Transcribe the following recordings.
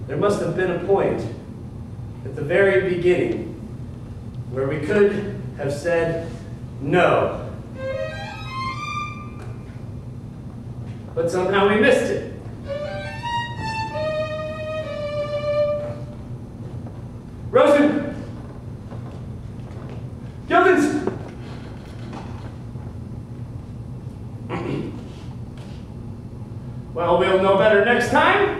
There must have been a point at the very beginning where we could have said no. But somehow we missed it. Rosen! Gildens! Well, we'll know better next time.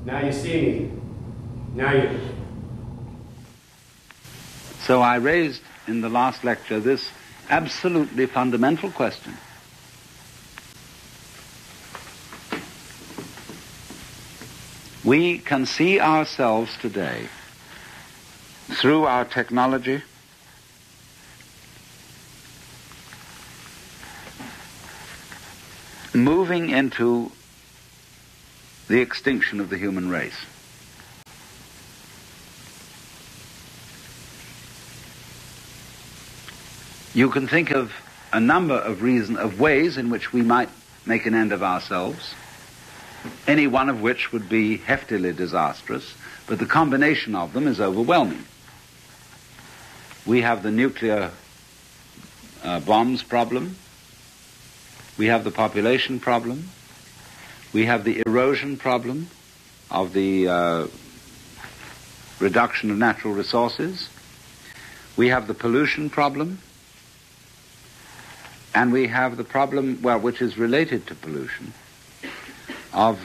Now you see me. Now you. So I raised in the last lecture this absolutely fundamental question. We can see ourselves today through our technology, moving into the extinction of the human race. You can think of a number of ways in which we might make an end of ourselves, any one of which would be heftily disastrous, but the combination of them is overwhelming. We have the nuclear bombs problem, we have the population problem, we have the erosion problem of the reduction of natural resources, we have the pollution problem, and we have the problem, well, which is related to pollution, of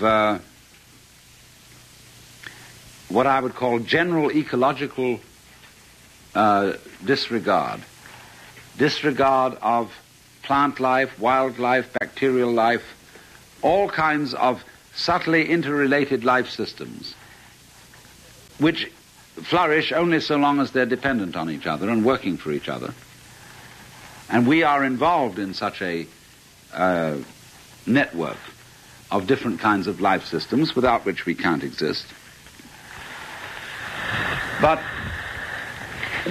what I would call general ecological disregard of plant life, wildlife, bacterial life, all kinds of subtly interrelated life systems which flourish only so long as they're dependent on each other and working for each other. And we are involved in such a network of different kinds of life systems without which we can't exist. But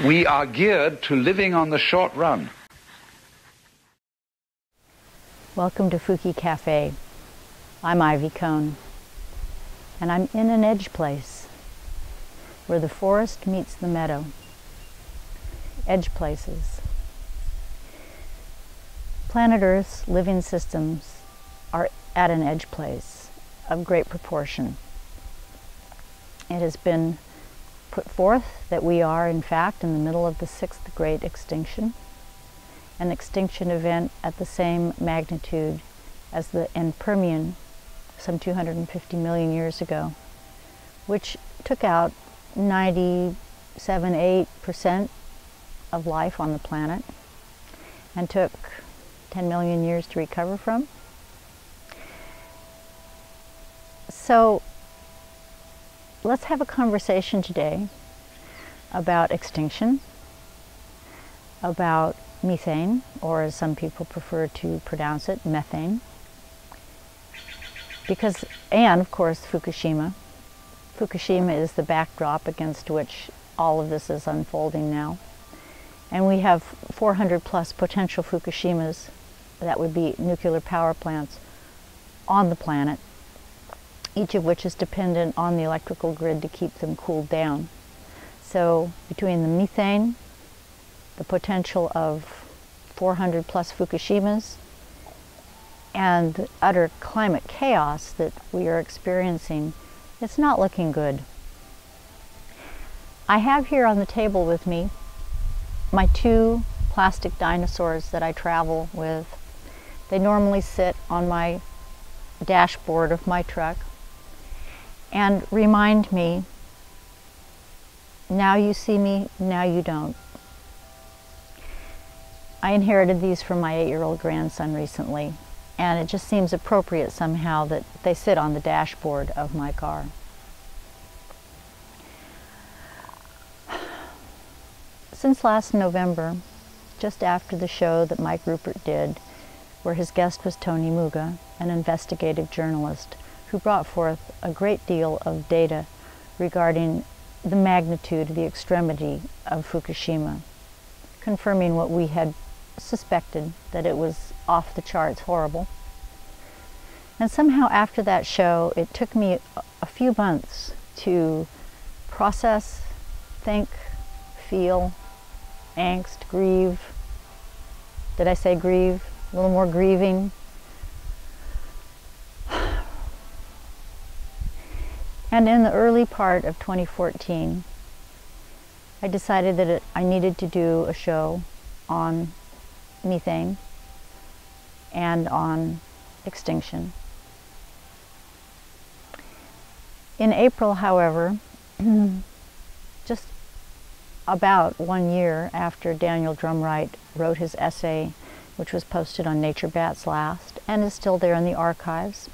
we are geared to living on the short run. Welcome to Fuki Cafe. I'm Ivy Cohn, and I'm in an edge place where the forest meets the meadow. Edge places. Planet Earth's living systems are at an edge place of great proportion. It has been put forth that we are, in fact, in the middle of the 6th Great Extinction, an extinction event at the same magnitude as the Permian some 250 million years ago, which took out 97–8% of life on the planet and took 10 million years to recover from. So let's have a conversation today about extinction, about methane, or as some people prefer to pronounce it, methane. And of course Fukushima. Fukushima is the backdrop against which all of this is unfolding now. And we have 400 plus potential Fukushimas, that would be nuclear power plants, on the planet, each of which is dependent on the electrical grid to keep them cooled down. So between the methane, the potential of 400 plus Fukushimas, and the utter climate chaos that we are experiencing, it's not looking good. I have here on the table with me my 2 plastic dinosaurs that I travel with. They normally sit on my dashboard of my truck and remind me, now you see me, now you don't. I inherited these from my 8-year-old grandson recently, and it just seems appropriate somehow that they sit on the dashboard of my car. Since last November, just after the show that Mike Rupert did, where his guest was Tony Muga, an investigative journalist who brought forth a great deal of data regarding the magnitude, the extremity of Fukushima, confirming what we had suspected, that it was off the charts horrible. And somehow after that show, it took me a few months to process, think, feel, angst, grieve. Did I say grieve? A little more grieving. And in the early part of 2014, I decided that I needed to do a show on methane and on extinction. In April, however, just about 1 year after Daniel Drumright wrote his essay, which was posted on Nature Bats Last and is still there in the archives,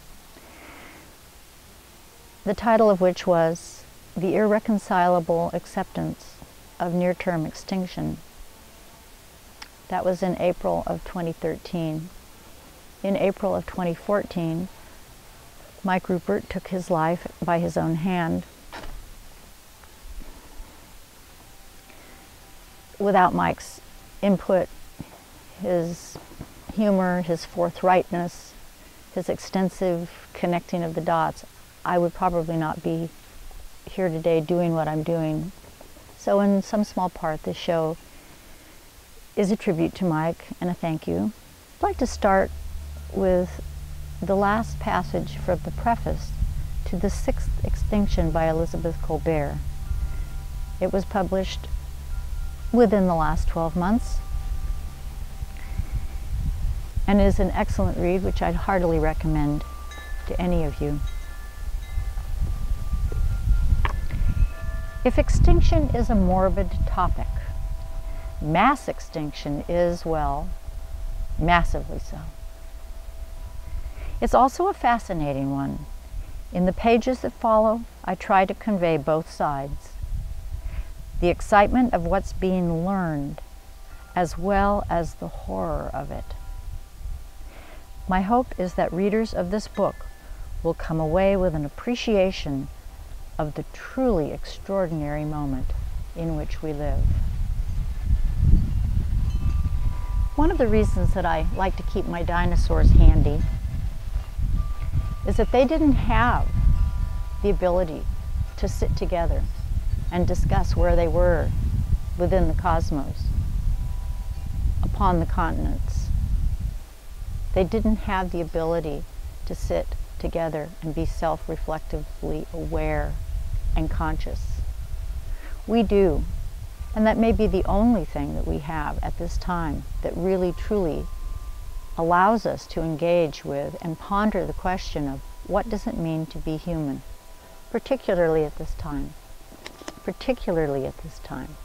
the title of which was The Irreconcilable Acceptance of Near-Term Extinction. That was in April of 2013. In April of 2014, Mike Rupert took his life by his own hand without Mike's input, his humor, his forthrightness, his extensive connecting of the dots. I would probably not be here today doing what I'm doing. So in some small part, this show is a tribute to Mike and a thank you. I'd like to start with the last passage from the preface to The Sixth Extinction by Elizabeth Colbert. It was published within the last 12 months and is an excellent read, which I'd heartily recommend to any of you. If extinction is a morbid topic, mass extinction is, well, massively so. It's also a fascinating one. In the pages that follow, I try to convey both sides. The excitement of what's being learned, as well as the horror of it. My hope is that readers of this book will come away with an appreciation of the truly extraordinary moment in which we live. One of the reasons that I like to keep my dinosaurs handy is that they didn't have the ability to sit together and discuss where they were within the cosmos, upon the continents. They didn't have the ability to sit together and be self-reflectively aware and conscious. We do, and that may be the only thing that we have at this time that really truly allows us to engage with and ponder the question of what does it mean to be human, particularly at this time. Particularly at this time.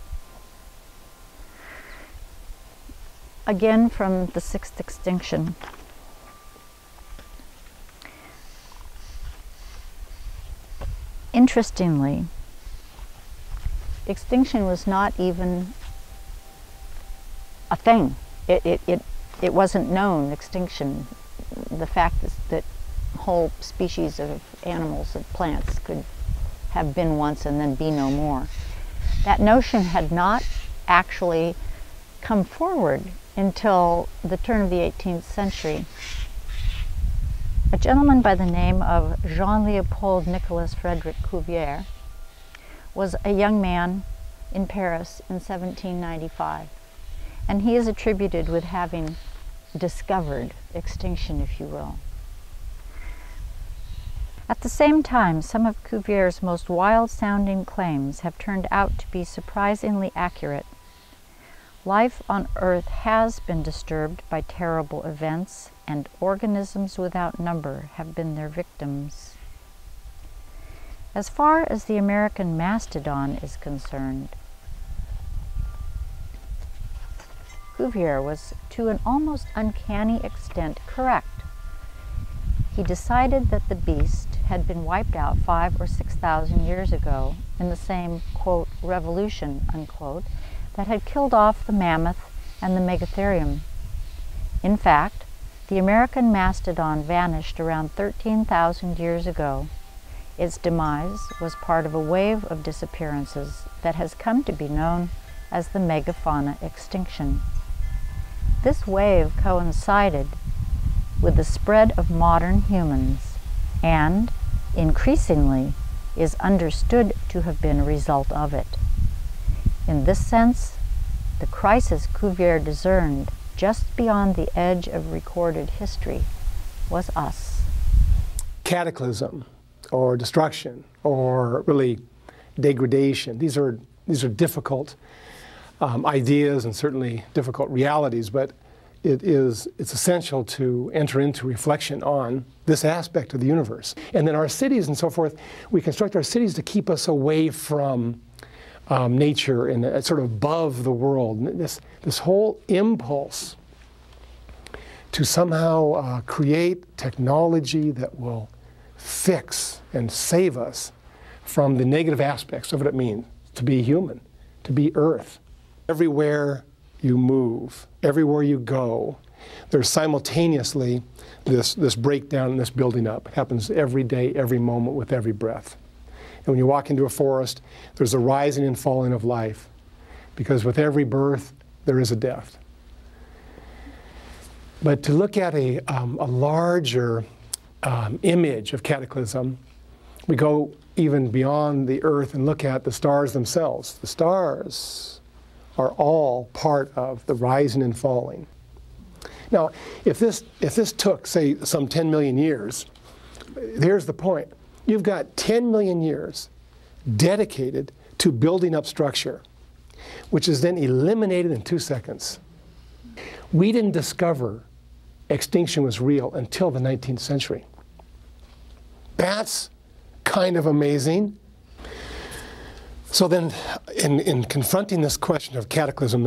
Again from The Sixth Extinction. Interestingly, extinction was not even a thing. It wasn't known, extinction. The fact that whole species of animals and plants could have been once and then be no more. That notion had not actually come forward until the turn of the 18th century. A gentleman by the name of Jean-Léopold Nicolas Frédéric Cuvier was a young man in Paris in 1795, and he is attributed with having discovered extinction, if you will. At the same time, some of Cuvier's most wild-sounding claims have turned out to be surprisingly accurate. Life on Earth has been disturbed by terrible events, and organisms without number have been their victims. As far as the American mastodon is concerned, Cuvier was to an almost uncanny extent correct. He decided that the beast had been wiped out 5,000 or 6,000 years ago in the same, quote, revolution, unquote, that had killed off the mammoth and the megatherium. In fact, The American mastodon vanished around 13,000 years ago. Its demise was part of a wave of disappearances that has come to be known as the megafauna extinction. This wave coincided with the spread of modern humans and, increasingly, is understood to have been a result of it. In this sense, the crisis Cuvier discerned just beyond the edge of recorded history was us. Cataclysm, or destruction, or really degradation. These are difficult ideas and certainly difficult realities, but it's essential to enter into reflection on this aspect of the universe. And then our cities and so forth, we construct our cities to keep us away from nature and sort of above the world. This whole impulse to somehow create technology that will fix and save us from the negative aspects of what it means to be human, to be Earth. Everywhere you move, everywhere you go, there's simultaneously this breakdown and this building up. It happens every day, every moment, with every breath. And when you walk into a forest, there's a rising and falling of life, because with every birth, there is a death. But to look at a larger image of cataclysm, we go even beyond the Earth and look at the stars themselves. The stars are all part of the rising and falling. Now, if this took, say, some 10 million years, here's the point. You've got 10 million years dedicated to building up structure, which is then eliminated in 2 seconds. We didn't discover extinction was real until the 19th century. That's kind of amazing. So then, in confronting this question of cataclysm,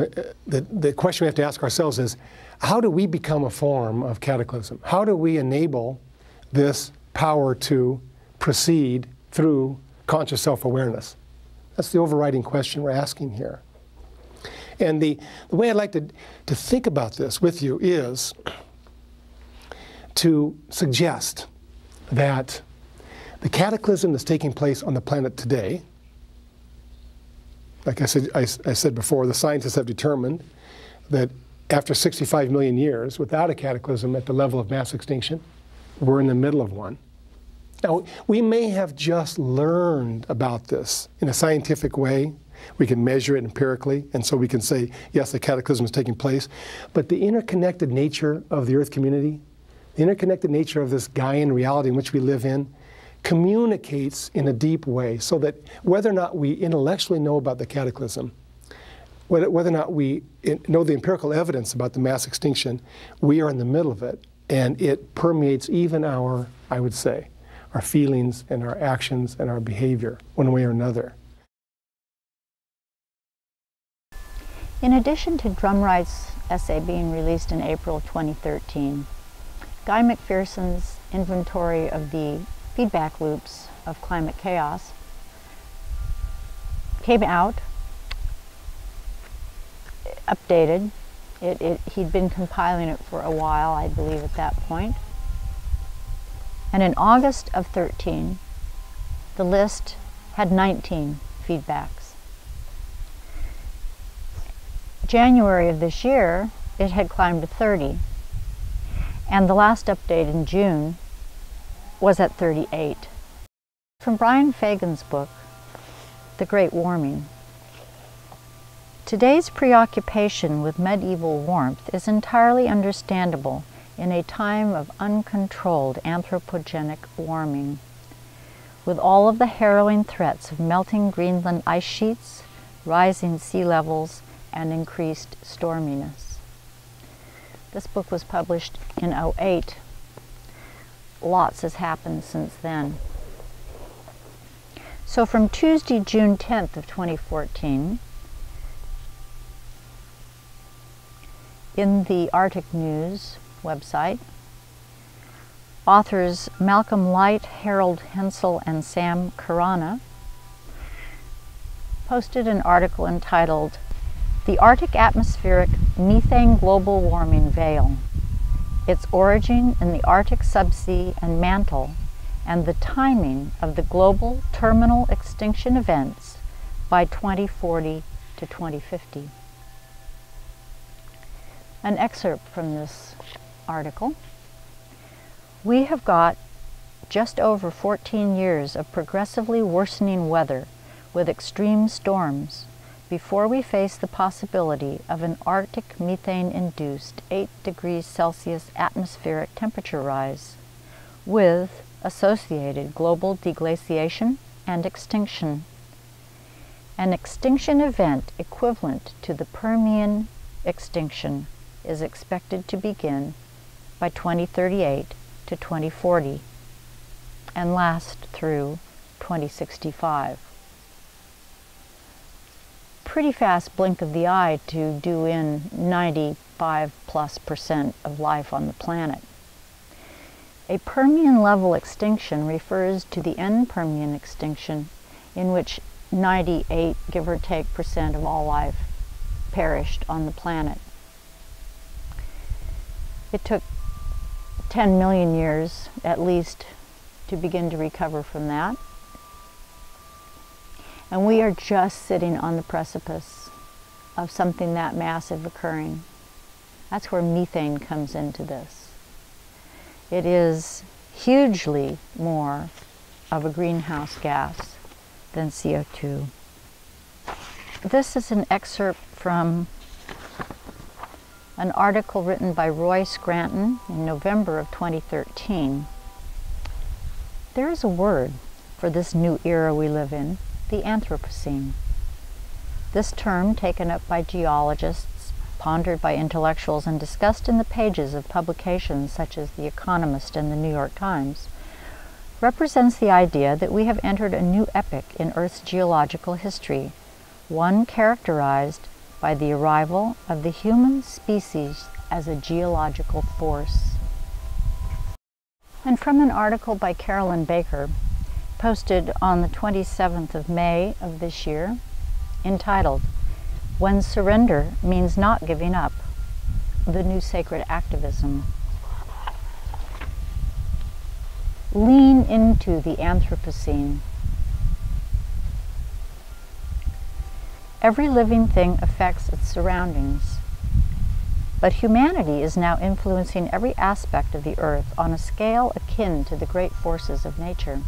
the question we have to ask ourselves is, how do we become a form of cataclysm? How do we enable this power to proceed through conscious self-awareness? That's the overriding question we're asking here. And the way I'd like to think about this with you is to suggest that the cataclysm that's taking place on the planet today, like I said before, the scientists have determined that after 65 million years, without a cataclysm at the level of mass extinction, we're in the middle of one. Now, we may have just learned about this in a scientific way. We can measure it empirically, and so we can say, yes, the cataclysm is taking place. But the interconnected nature of the Earth community, the interconnected nature of this Gaian reality in which we live in, communicates in a deep way, so that whether or not we intellectually know about the cataclysm, whether or not we know the empirical evidence about the mass extinction, we are in the middle of it, and it permeates even our, I would say, our feelings and our actions and our behavior, one way or another. In addition to Drumright's essay being released in April 2013, Guy McPherson's inventory of the feedback loops of climate chaos came out, updated. He'd been compiling it for a while, I believe, at that point. And in August of 13, the list had 19 feedbacks. January of this year, it had climbed to 30. And the last update in June was at 38. From Brian Fagan's book, The Great Warming. Today's preoccupation with medieval warmth is entirely understandable in a time of uncontrolled anthropogenic warming, with all of the harrowing threats of melting Greenland ice sheets, rising sea levels, and increased storminess. This book was published in 2008. Lots has happened since then. So from Tuesday, June 10th of 2014, in the Arctic News website, authors Malcolm Light, Harold Hensel, and Sam Karana posted an article entitled "The Arctic Atmospheric Methane Global Warming Veil," its origin in the Arctic subsea and mantle, and the timing of the global terminal extinction events by 2040 to 2050. An excerpt from this article. We have got just over 14 years of progressively worsening weather with extreme storms before we face the possibility of an Arctic methane-induced 8 degrees Celsius atmospheric temperature rise, with associated global deglaciation and extinction. An extinction event equivalent to the Permian extinction is expected to begin by 2038 to 2040 and last through 2065. Pretty fast blink of the eye to do in 95+% of life on the planet. A Permian level extinction refers to the end Permian extinction, in which 98, give or take, % of all life perished on the planet. It took 10 million years at least to begin to recover from that. And we are just sitting on the precipice of something that massive occurring. That's where methane comes into this. It is hugely more of a greenhouse gas than CO2. This is an excerpt from an article written by Roy Scranton in November of 2013. There is a word for this new era we live in, the Anthropocene. This term, taken up by geologists, pondered by intellectuals, and discussed in the pages of publications such as The Economist and the New York Times, represents the idea that we have entered a new epoch in Earth's geological history, one characterized by the arrival of the human species as a geological force. And from an article by Carolyn Baker, posted on the 27th of May of this year, entitled, "When Surrender Means Not Giving Up, the New Sacred Activism." Lean into the Anthropocene. Every living thing affects its surroundings, but humanity is now influencing every aspect of the earth on a scale akin to the great forces of nature.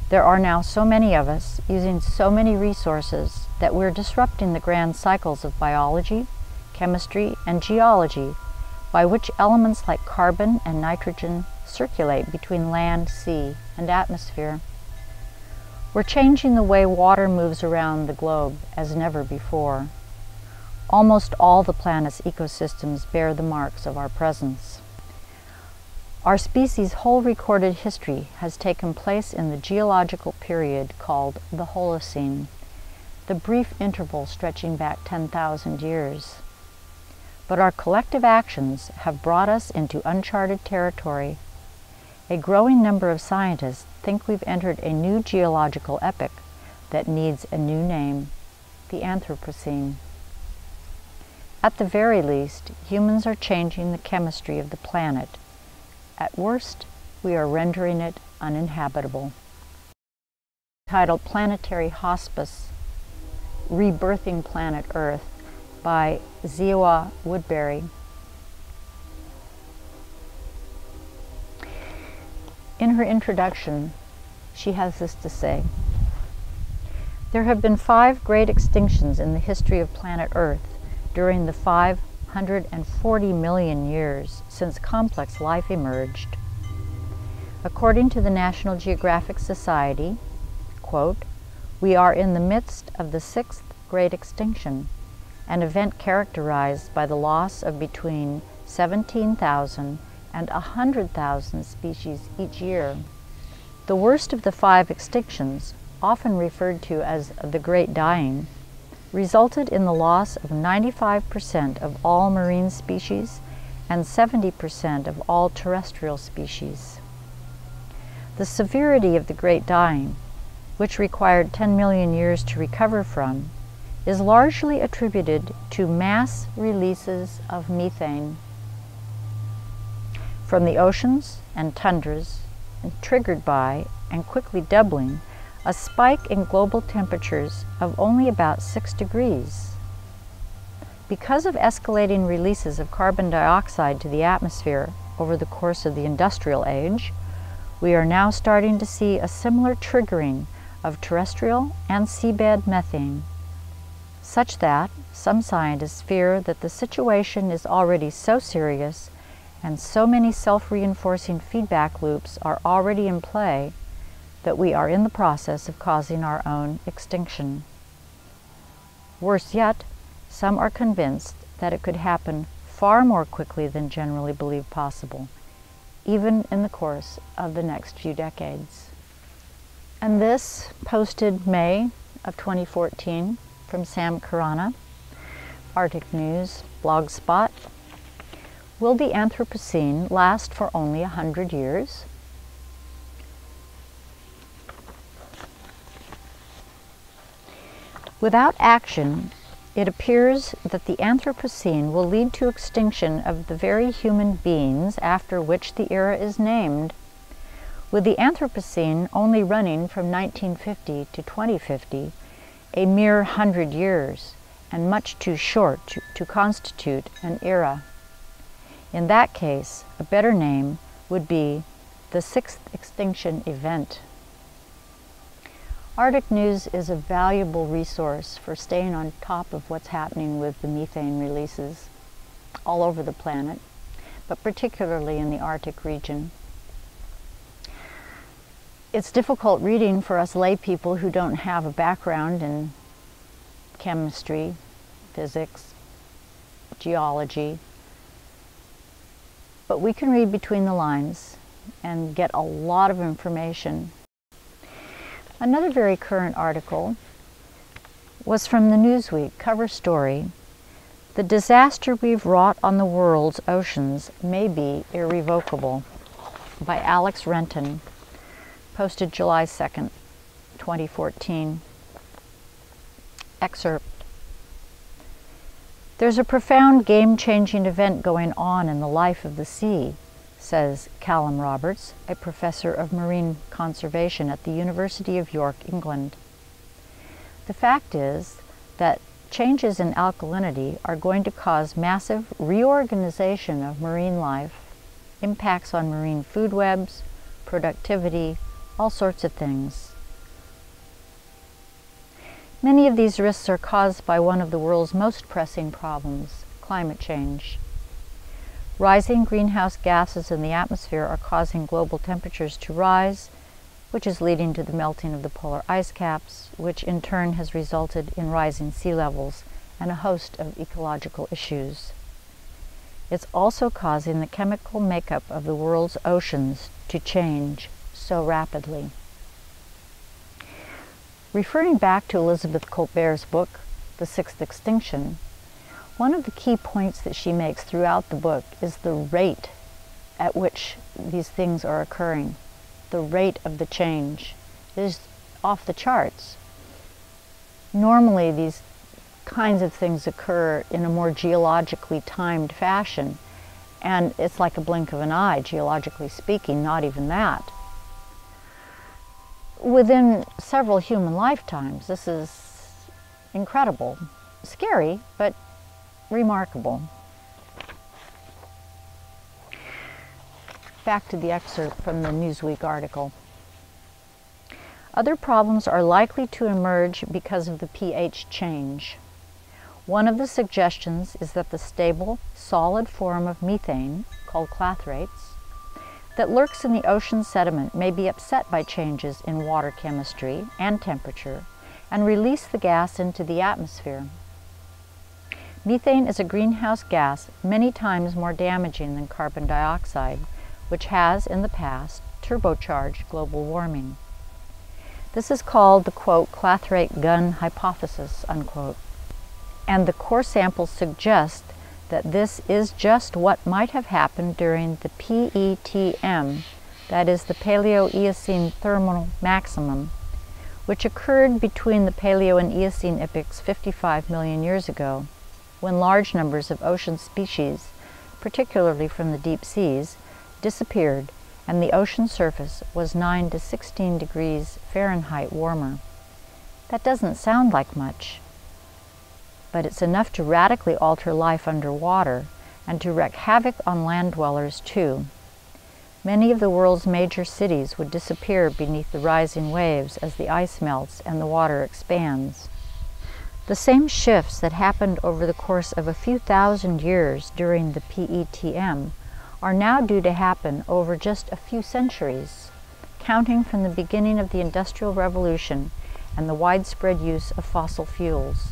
There are now so many of us using so many resources that we're disrupting the grand cycles of biology, chemistry, and geology by which elements like carbon and nitrogen circulate between land, sea, and atmosphere. We're changing the way water moves around the globe as never before. Almost all the planet's ecosystems bear the marks of our presence. Our species' whole recorded history has taken place in the geological period called the Holocene, the brief interval stretching back 10,000 years. But our collective actions have brought us into uncharted territory. A growing number of scientists think we've entered a new geological epoch that needs a new name, the Anthropocene. At the very least, humans are changing the chemistry of the planet. At worst, we are rendering it uninhabitable. Titled Planetary Hospice, Rebirthing Planet Earth by Zioa Woodbury. In her introduction, she has this to say: "There have been 5 great extinctions in the history of planet Earth during the 540 million years since complex life emerged. According to the National Geographic Society, quote, we are in the midst of the 6th Great Extinction, an event characterized by the loss of between 17,000 and 100,000 species each year. The worst of the 5 extinctions, often referred to as the Great Dying, resulted in the loss of 95% of all marine species and 70% of all terrestrial species. The severity of the Great Dying, which required 10 million years to recover from, is largely attributed to mass releases of methane. from the oceans and tundras, and triggered by, and quickly doubling, a spike in global temperatures of only about 6 degrees. Because of escalating releases of carbon dioxide to the atmosphere over the course of the industrial age, we are now starting to see a similar triggering of terrestrial and seabed methane, such that some scientists fear that the situation is already so serious and so many self-reinforcing feedback loops are already in play that we are in the process of causing our own extinction. Worse yet, some are convinced that it could happen far more quickly than generally believed possible, even in the course of the next few decades. And this, posted May of 2014 from Sam Karana, Arctic News, Blogspot. Will the Anthropocene last for only 100 years? Without action, it appears that the Anthropocene will lead to extinction of the very human beings after which the era is named, with the Anthropocene only running from 1950 to 2050, a mere 100 years, and much too short to constitute an era. In that case, a better name would be the sixth extinction event. Arctic News is a valuable resource for staying on top of what's happening with the methane releases all over the planet, but particularly in the Arctic region. It's difficult reading for us lay people who don't have a background in chemistry, physics, geology, but we can read between the lines and get a lot of information. Another very current article was from the Newsweek cover story, "The disaster we've wrought on the world's oceans may be irrevocable," by Alex Renton, posted July 2nd, 2014. Excerpt. "There's a profound game-changing event going on in the life of the sea," says Callum Roberts, a professor of marine conservation at the University of York, England. "The fact is that changes in alkalinity are going to cause massive reorganization of marine life, impacts on marine food webs, productivity, all sorts of things. Many of these risks are caused by one of the world's most pressing problems, climate change. Rising greenhouse gases in the atmosphere are causing global temperatures to rise, which is leading to the melting of the polar ice caps, which in turn has resulted in rising sea levels and a host of ecological issues. It's also causing the chemical makeup of the world's oceans to change so rapidly." Referring back to Elizabeth Colbert's book, The Sixth Extinction, one of the key points that she makes throughout the book is the rate at which these things are occurring. The rate of the change is off the charts. Normally, these kinds of things occur in a more geologically timed fashion, and it's like a blink of an eye, geologically speaking, not even that. Within several human lifetimes. This is incredible. Scary, but remarkable. Back to the excerpt from the Newsweek article. "Other problems are likely to emerge because of the pH change. One of the suggestions is that the stable, solid form of methane, called clathrates, that lurks in the ocean sediment may be upset by changes in water chemistry and temperature and release the gas into the atmosphere. Methane is a greenhouse gas many times more damaging than carbon dioxide, which has, in the past, turbocharged global warming. This is called the, quote, clathrate gun hypothesis, unquote. And the core samples suggest that this is just what might have happened during the PETM, that is the Paleo-Eocene thermal maximum, which occurred between the Paleo and Eocene epochs 55 million years ago, when large numbers of ocean species, particularly from the deep seas, disappeared, and the ocean surface was 9 to 16 degrees Fahrenheit warmer. That doesn't sound like much, but it's enough to radically alter life underwater and to wreak havoc on land dwellers too. Many of the world's major cities would disappear beneath the rising waves as the ice melts and the water expands. The same shifts that happened over the course of a few thousand years during the PETM are now due to happen over just a few centuries, counting from the beginning of the Industrial Revolution and the widespread use of fossil fuels.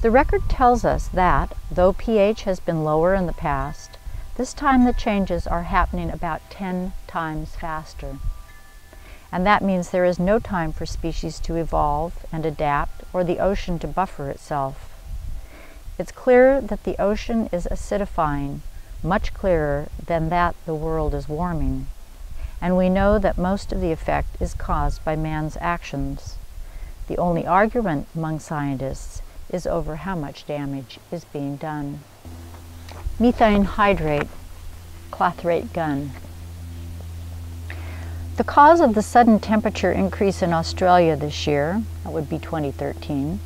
The record tells us that, though pH has been lower in the past, this time the changes are happening about 10 times faster. And that means there is no time for species to evolve and adapt or the ocean to buffer itself. It's clear that the ocean is acidifying, much clearer than that the world is warming. And we know that most of the effect is caused by man's actions. The only argument among scientists is over how much damage is being done. Methane hydrate, clathrate gun. The cause of the sudden temperature increase in Australia this year, that would be 2013,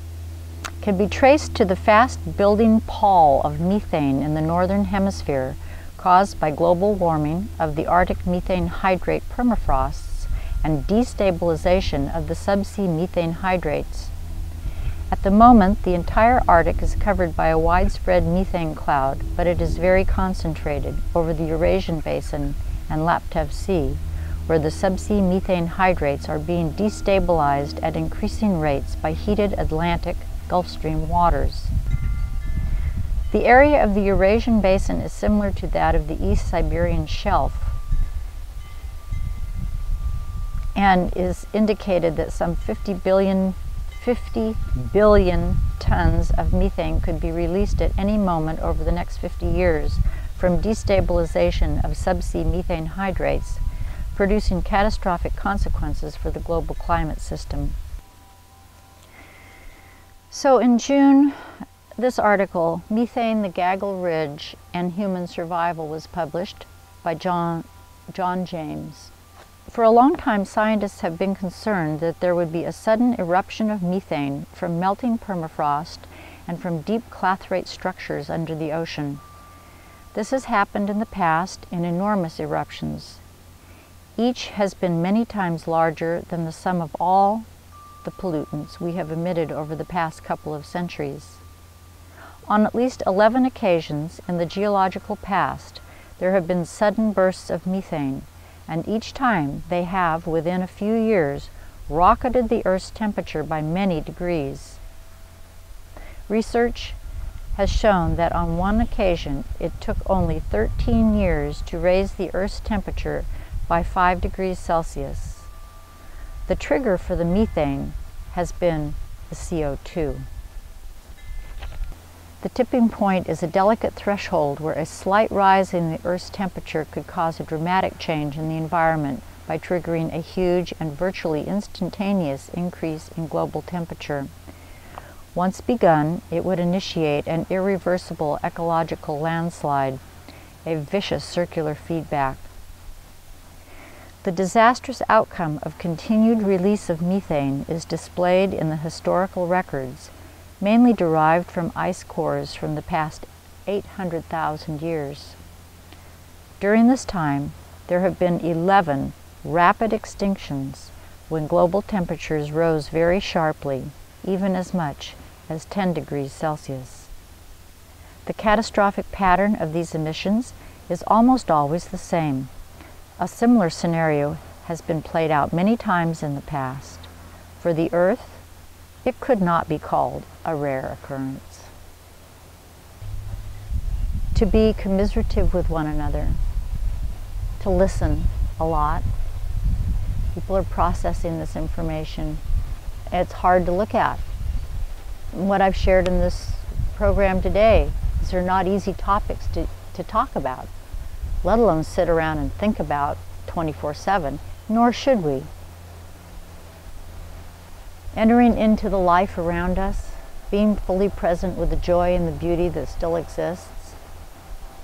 can be traced to the fast building pall of methane in the northern hemisphere caused by global warming of the Arctic methane hydrate permafrosts and destabilization of the subsea methane hydrates. At the moment, the entire Arctic is covered by a widespread methane cloud, but it is very concentrated over the Eurasian Basin and Laptev Sea, where the subsea methane hydrates are being destabilized at increasing rates by heated Atlantic Gulf Stream waters. The area of the Eurasian Basin is similar to that of the East Siberian Shelf, and is indicated that some 50 billion tons of methane could be released at any moment over the next 50 years from destabilization of subsea methane hydrates, producing catastrophic consequences for the global climate system. So in June, this article, Methane, the Gaggle Ridge, and Human Survival, was published by John James. For a long time, scientists have been concerned that there would be a sudden eruption of methane from melting permafrost and from deep clathrate structures under the ocean. This has happened in the past in enormous eruptions. Each has been many times larger than the sum of all the pollutants we have emitted over the past couple of centuries. On at least 11 occasions in the geological past, there have been sudden bursts of methane, and each time they have, within a few years, rocketed the Earth's temperature by many degrees. Research has shown that on one occasion it took only 13 years to raise the Earth's temperature by 5 degrees Celsius. The trigger for the methane has been the CO2. The tipping point is a delicate threshold where a slight rise in the Earth's temperature could cause a dramatic change in the environment by triggering a huge and virtually instantaneous increase in global temperature. Once begun, it would initiate an irreversible ecological landslide, a vicious circular feedback. The disastrous outcome of continued release of methane is displayed in the historical records, mainly derived from ice cores from the past 800,000 years. During this time, there have been 11 rapid extinctions when global temperatures rose very sharply, even as much as 10 degrees Celsius. The catastrophic pattern of these emissions is almost always the same. A similar scenario has been played out many times in the past. For the Earth, it could not be called a rare occurrence. To be commiserative with one another, to listen a lot. People are processing this information. It's hard to look at. What I've shared in this program today, these are not easy topics to talk about, let alone sit around and think about 24/7, nor should we. Entering into the life around us, being fully present with the joy and the beauty that still exists,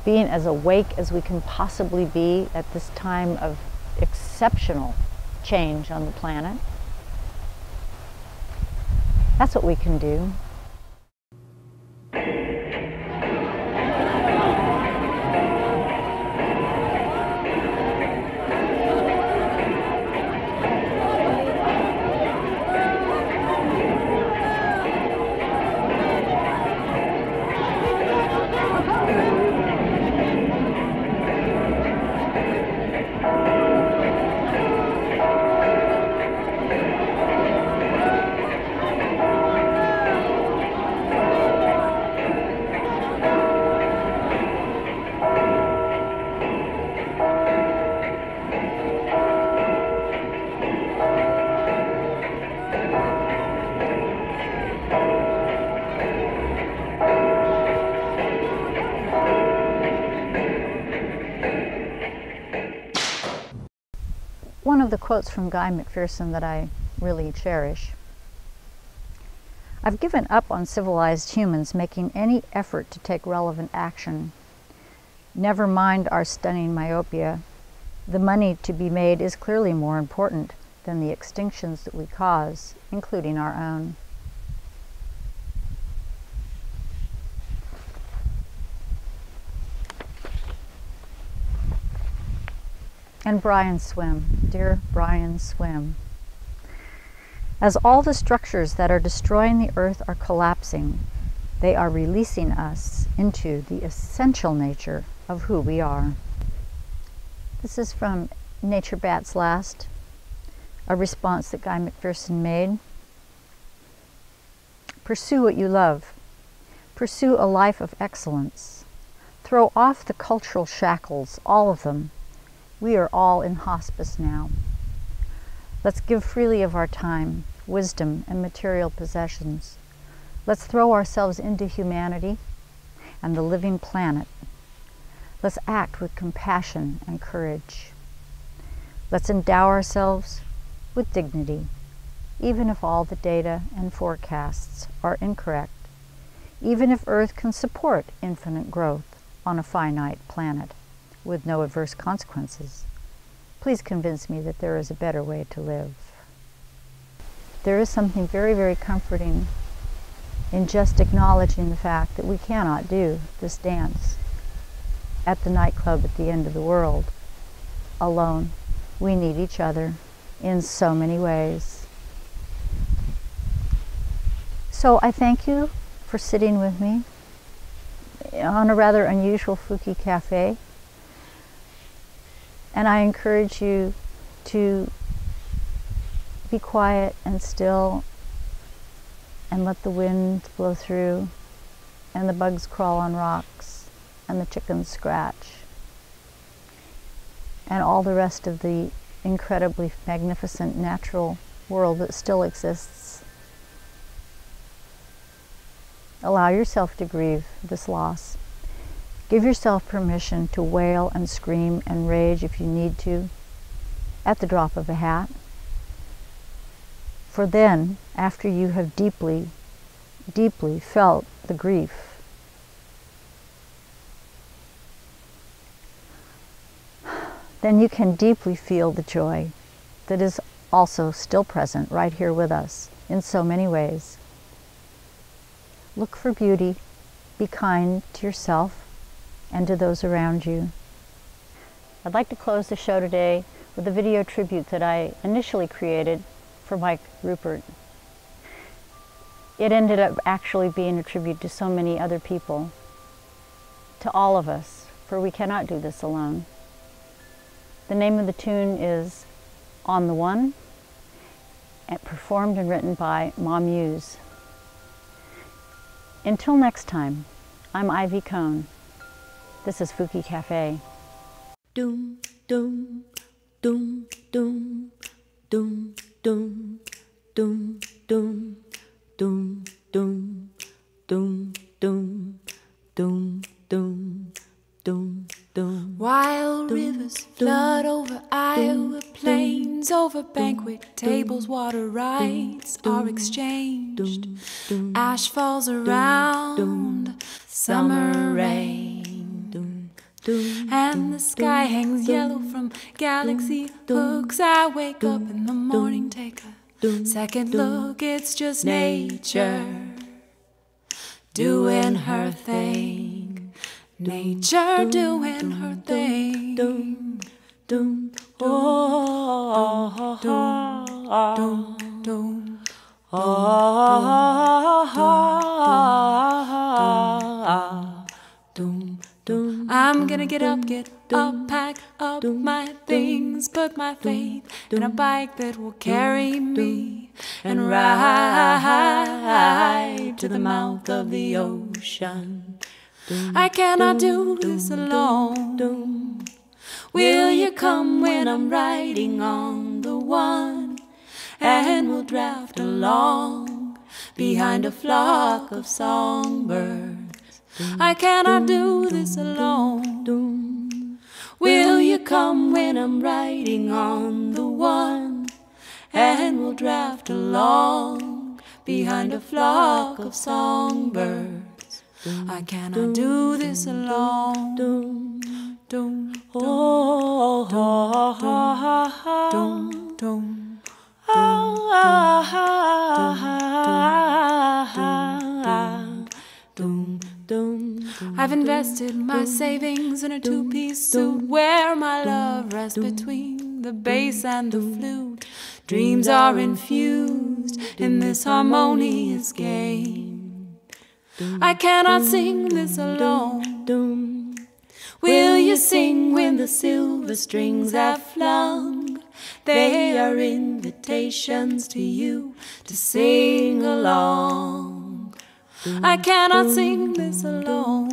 being as awake as we can possibly be at this time of exceptional change on the planet. That's what we can do. One of the quotes from Guy McPherson that I really cherish: "I've given up on civilized humans making any effort to take relevant action. Never mind our stunning myopia. The money to be made is clearly more important than the extinctions that we cause, including our own." And Brian Swim, dear Brian Swim. "As all the structures that are destroying the earth are collapsing, they are releasing us into the essential nature of who we are." This is from Nature Bats Last, a response that Guy McPherson made. "Pursue what you love. Pursue a life of excellence. Throw off the cultural shackles, all of them. We are all in hospice now. Let's give freely of our time, wisdom, and material possessions. Let's throw ourselves into humanity and the living planet. Let's act with compassion and courage. Let's endow ourselves with dignity, even if all the data and forecasts are incorrect, even if Earth can support infinite growth on a finite planet with no adverse consequences. Please convince me that there is a better way to live." There is something very, very comforting in just acknowledging the fact that we cannot do this dance at the nightclub at the end of the world alone. We need each other in so many ways. So I thank you for sitting with me on a rather unusual Fuki Cafe. And I encourage you to be quiet and still and let the wind blow through and the bugs crawl on rocks and the chickens scratch and all the rest of the incredibly magnificent natural world that still exists. Allow yourself to grieve this loss. Give yourself permission to wail and scream and rage if you need to, at the drop of a hat. For then, after you have deeply, deeply felt the grief, then you can deeply feel the joy that is also still present right here with us in so many ways. Look for beauty, be kind to yourself and to those around you. I'd like to close the show today with a video tribute that I initially created for Mike Rupert. It ended up actually being a tribute to so many other people, to all of us, for we cannot do this alone. The name of the tune is On the One, and performed and written by Ma Muse. Until next time, I'm Ivy Cohn. This is Fuki Cafe. Doom, doom, doom, doom, doom, doom, doom, doom, doom, doom, doom, doom, doom, doom, doom, doom. Wild rivers flood over Iowa plains, over banquet tables, water rights are exchanged. Ash falls around, summer rain. and the sky hangs yellow from galaxy hooks. I wake up in the morning, take a second look. It's just nature doing her thing. Nature doing her thing. I'm gonna get up, pack up my things, put my faith in a bike that will carry me, and ride to the mouth of the ocean. I cannot do this alone. Will you come when I'm riding on the one? And we'll draft along behind a flock of songbirds. I cannot do this alone. Will you come when I'm riding on the one? And we'll draft along behind a flock of songbirds. I cannot do this alone. I've invested my savings in a two-piece suit where my love rests between the bass and the flute. Dreams are infused in this harmonious game. I cannot sing this alone. Will you sing when the silver strings have flung? They are invitations to you to sing along. I cannot sing this alone.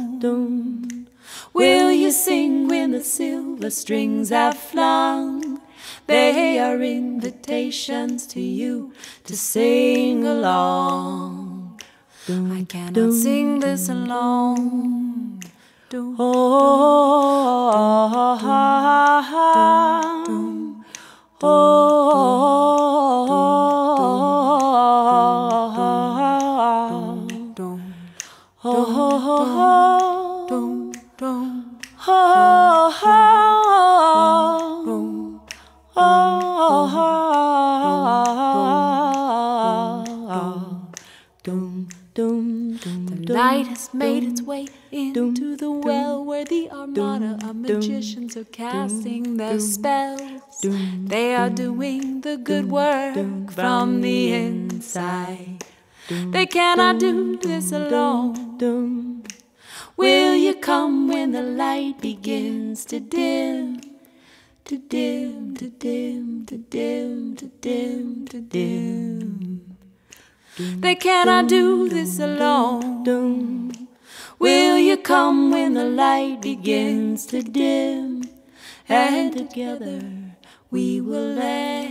Will you sing when the silver strings have flung? They are invitations to you to sing along. I cannot sing this alone. The light has made its way into the well where the armada of magicians are casting their spells. They are doing the good work from the inside. They cannot do this alone. Will you come when the light begins to dim? To dim, to dim, to dim, to dim, to dim. They cannot do this alone. Will you come when the light begins to dim? And together we will let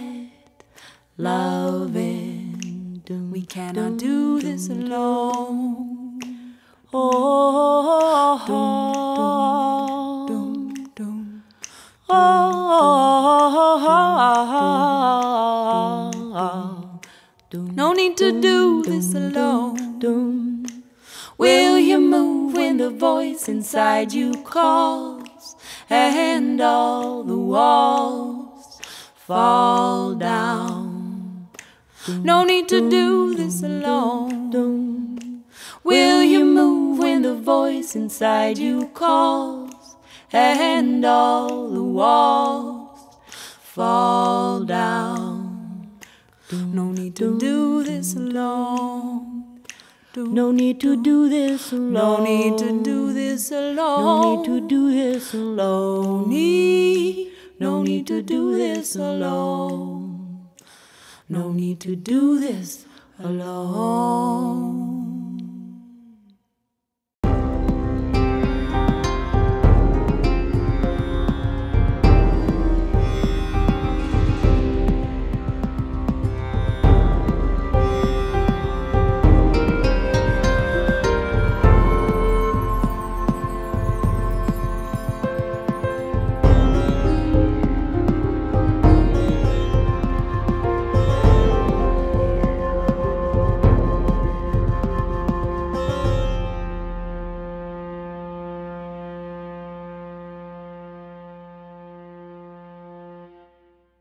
love in. We cannot do this alone. No need to do this alone. Will you move when the voice inside you calls and all the walls fall down? No need to do this alone. Will you move when the voice inside you calls and all the walls fall down? No need to do this alone. No need to do this alone. No need to do this alone. No need to do this alone. No need to do this alone. No need to do this alone.